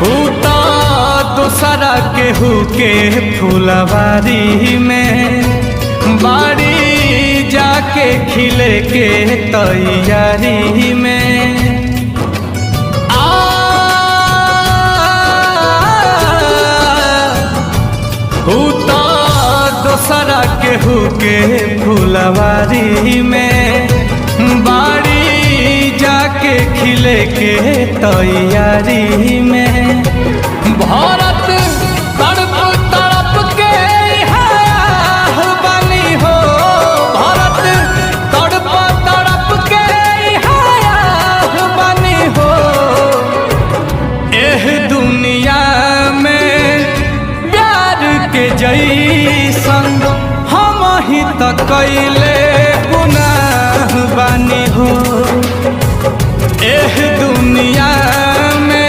उता दोसरा केहू के फुलवारी में बाड़ी जाके खिले के तैयारी में उता दोसरा केहू के फुलवारी में बाड़ी जाके खिले के तैयारी में भारत तड़प तड़प के बनी हो भारत तड़प तड़प के बनी हो एह दुनिया में प्यार के जैसन हम ही त कैले